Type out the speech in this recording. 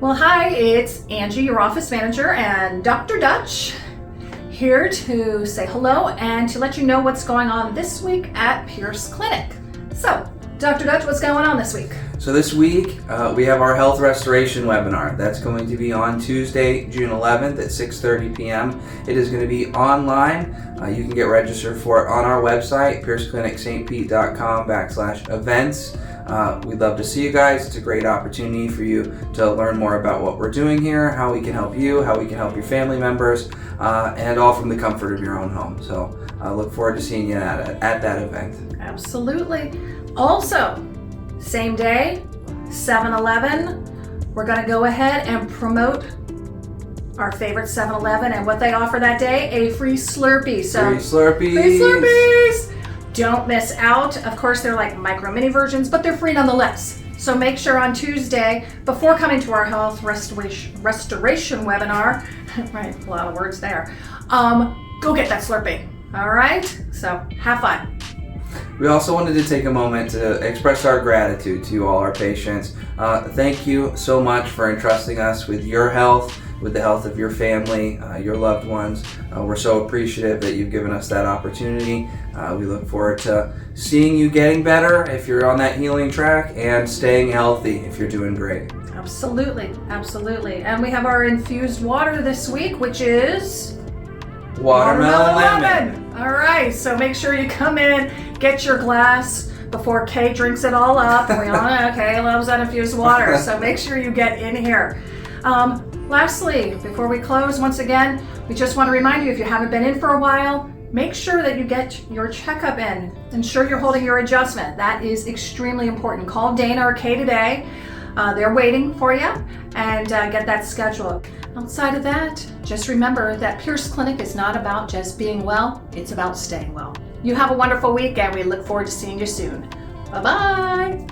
Well, hi, it's Angie, your office manager, and Dr. Dutch here to say hello and to let you know what's going on this week at Pierce Clinic. So, Dr. Dutch, what's going on this week? So this week, we have our health restoration webinar. That's going to be on Tuesday, June 11th at 6:30 p.m. It is going to be online. You can get registered for it on our website, pierceclinicstpete.com/events. We'd love to see you guys. It's a great opportunity for you to learn more about what we're doing here, how we can help you, how we can help your family members, and all from the comfort of your own home. So I look forward to seeing you at that event. Absolutely. Also, same day, 7-Eleven, we're going to go ahead and promote our favorite 7-Eleven and what they offer that day, a free Slurpee. So, Free Slurpees! Free Slurpees! Don't miss out. Of course, they're like micro mini versions, but they're free nonetheless. So make sure on Tuesday, before coming to our health restoration webinar, right, a lot of words there, go get that Slurpee. All right? So have fun. We also wanted to take a moment to express our gratitude to all our patients. Thank you so much for entrusting us with your health, with the health of your family, your loved ones. We're so appreciative that you've given us that opportunity. We look forward to seeing you getting better if you're on that healing track and staying healthy if you're doing great. Absolutely, absolutely. And we have our infused water this week, which is Watermelon lemon. All right, so make sure you come in, get your glass before Kay drinks it all up. We all know Kay loves that infused water, so make sure you get in here. Lastly, before we close, once again, we just want to remind you, if you haven't been in for a while, make sure that you get your checkup in. Ensure you're holding your adjustment. That is extremely important. Call Dana or Kay today. They're waiting for you, and get that scheduled. Outside of that, just remember that Pierce Clinic is not about just being well, it's about staying well. You have a wonderful week, and we look forward to seeing you soon. Bye-bye.